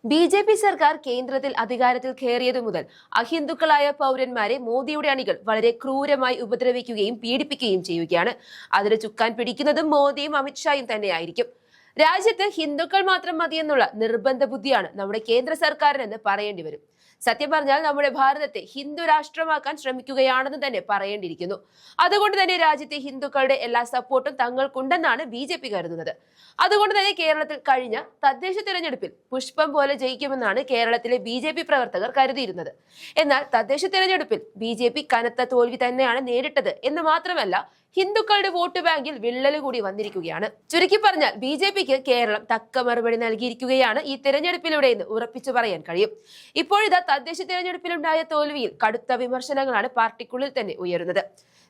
BJP. സർക്കാർ കേന്ദ്രത്തിൽ അധികാരത്തിൽ കയറിയതു മുതൽ അഹിന്ദുക്കളായ പൗരന്മാരെ മോദിയുടെ അണികൾ വളരെ ക്രൂരമായി ഉപദ്രവിക്കുകയും പീഡിപ്പിക്കുകയും ചെയ്യുകയാണ്. അതിന് ചുക്കാൻ പിടിക്കുന്നതും മോദിയും അമിത്ഷായും തന്നെയായിരിക്കും. രാജ്യത്ത് ഹിന്ദുക്കൾ മാത്രം മതിയെന്നുള്ള നിർബന്ധ ബുദ്ധിയാണ് നമ്മുടെ കേന്ദ്ര സർക്കാരിനെന്ന് പറയേണ്ടി വരും. സത്യം പറഞ്ഞാൽ നമ്മുടെ ഭാരതത്തെ ഹിന്ദു രാഷ്ട്രമാക്കാൻ ശ്രമിക്കുകയാണെന്ന് തന്നെ പറയേണ്ടിയിരിക്കുന്നു. അതുകൊണ്ട് തന്നെ രാജ്യത്തെ ഹിന്ദുക്കളുടെ എല്ലാ സപ്പോർട്ടും തങ്ങൾക്കുണ്ടെന്നാണ് ബി.ജെ.പി. കരുതുന്നത്. അതുകൊണ്ട് തന്നെ കേരളത്തിൽ കഴിഞ്ഞ തദ്ദേശ തിരഞ്ഞെടുപ്പിൽ പുഷ്പം പോലെ ജയിക്കുമെന്നാണ് കേരളത്തിലെ ബി.ജെ.പി. പ്രവർത്തകർ കരുതിയിരുന്നത്. എന്നാൽ തദ്ദേശ തിരഞ്ഞെടുപ്പിൽ ബി.ജെ.പി. കനത്ത തോൽവി തന്നെയാണ് നേരിട്ടത് എന്ന് മാത്രമല്ല, ഹിന്ദുക്കളുടെ വോട്ട് ബാങ്കിൽ വിള്ളല് കൂടി വന്നിരിക്കുകയാണ്. ചുരുക്കി പറഞ്ഞാൽ ബി.ജെ.പിക്ക് കേരളം തക്ക മറുപടി നൽകിയിരിക്കുകയാണ് ഈ തിരഞ്ഞെടുപ്പിലൂടെ എന്ന് ഉറപ്പിച്ചു പറയാൻ കഴിയും. ഇപ്പോഴിതാ തദ്ദേശ തിരഞ്ഞെടുപ്പിലുണ്ടായ തോൽവിയിൽ കടുത്ത വിമർശനങ്ങളാണ് പാർട്ടിക്കുള്ളിൽ തന്നെ ഉയരുന്നത്.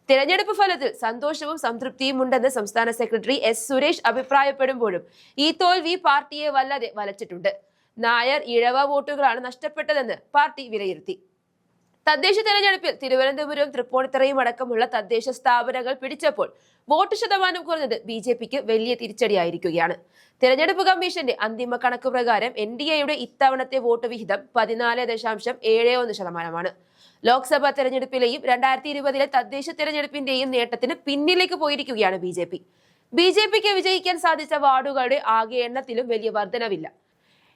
തിരഞ്ഞെടുപ്പ് ഫലത്തിൽ സന്തോഷവും സംതൃപ്തിയും ഉണ്ടെന്ന് സംസ്ഥാന സെക്രട്ടറി എസ് സുരേഷ് അഭിപ്രായപ്പെടുമ്പോഴും ഈ തോൽവി പാർട്ടിയെ വല്ലാതെ വലച്ചിട്ടുണ്ട്. നായർ ഇഴവ വോട്ടുകളാണ് നഷ്ടപ്പെട്ടതെന്ന് പാർട്ടി വിലയിരുത്തി. തദ്ദേശ തെരഞ്ഞെടുപ്പിൽ തിരുവനന്തപുരം, തൃപ്പൂണിത്തുറയും അടക്കമുള്ള തദ്ദേശ സ്ഥാപനങ്ങൾ പിടിച്ചപ്പോൾ വോട്ട് ശതമാനം കുറഞ്ഞത് ബി.ജെ.പിക്ക് വലിയ തിരിച്ചടിയായിരിക്കുകയാണ്. തെരഞ്ഞെടുപ്പ് കമ്മീഷന്റെ അന്തിമ കണക്ക് പ്രകാരം എൻ.ഡി.എയുടെ ഇത്തവണത്തെ വോട്ട് വിഹിതം 14.71%. ലോക്സഭാ തെരഞ്ഞെടുപ്പിലെയും 2020 തദ്ദേശ തെരഞ്ഞെടുപ്പിന്റെയും നേട്ടത്തിന് പിന്നിലേക്ക് പോയിരിക്കുകയാണ് ബി.ജെ.പി. ബി.ജെ.പിക്ക് വിജയിക്കാൻ സാധിച്ച വാർഡുകളുടെ ആകെ എണ്ണത്തിലും വലിയ വർധനവില്ല.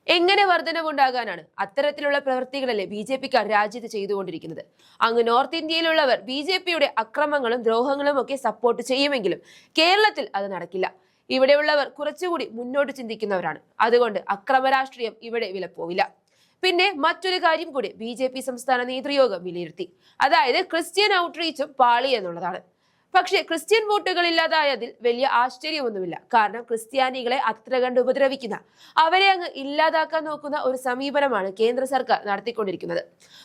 എങ്ങനെ വർധനവുണ്ടാകാനാണ്? അത്തരത്തിലുള്ള പ്രവൃത്തികളല്ലേ ബി.ജെ.പിക്കാർ രാജ്യത്ത് ചെയ്തുകൊണ്ടിരിക്കുന്നത്. അങ്ങ് നോർത്ത് ഇന്ത്യയിലുള്ളവർ ബി.ജെ.പിയുടെ അക്രമങ്ങളും ദ്രോഹങ്ങളും ഒക്കെ സപ്പോർട്ട് ചെയ്യുമെങ്കിലും കേരളത്തിൽ അത് നടക്കില്ല. ഇവിടെയുള്ളവർ കുറച്ചുകൂടി മുന്നോട്ട് ചിന്തിക്കുന്നവരാണ്. അതുകൊണ്ട് അക്രമ രാഷ്ട്രീയം ഇവിടെ വിലപ്പോവില്ല. പിന്നെ മറ്റൊരു കാര്യം കൂടി ബി.ജെ.പി. സംസ്ഥാന നേതൃയോഗം വിലയിരുത്തി. അതായത് ക്രിസ്ത്യൻ ഔട്ട്റീച്ചും പാളി എന്നുള്ളതാണ്. പക്ഷേ ക്രിസ്ത്യൻ വോട്ടുകൾ ഇല്ലാതായതിൽ വലിയ ആശ്ചര്യമൊന്നുമില്ല. കാരണം ക്രിസ്ത്യാനികളെ അത്ര കണ്ട് ഉപദ്രവിക്കുന്ന, അവരെ അങ്ങ് ഇല്ലാതാക്കാൻ നോക്കുന്ന ഒരു സമീപനമാണ് കേന്ദ്ര സർക്കാർ നടത്തിക്കൊണ്ടിരിക്കുന്നത്.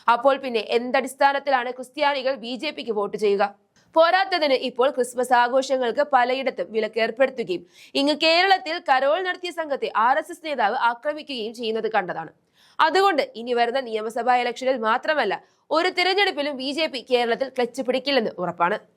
അപ്പോൾ പിന്നെ എന്തടിസ്ഥാനത്തിലാണ് ക്രിസ്ത്യാനികൾ ബി.ജെ.പിക്ക് വോട്ട് ചെയ്യുക? പോരാത്തതിന് ഇപ്പോൾ ക്രിസ്മസ് ആഘോഷങ്ങൾക്ക് പലയിടത്തും വിലക്കേർപ്പെടുത്തുകയും ഇങ്ങ് കേരളത്തിൽ കരോൾ നടത്തിയ സംഘത്തെ RSS നേതാവ് ആക്രമിക്കുകയും ചെയ്യുന്നത് കണ്ടതാണ്. അതുകൊണ്ട് ഇനി വരുന്ന നിയമസഭാ ഇലക്ഷനിൽ മാത്രമല്ല, ഒരു തിരഞ്ഞെടുപ്പിലും ബി.ജെ.പി. കേരളത്തിൽ ക്ലച്ച് പിടിക്കില്ലെന്ന് ഉറപ്പാണ്.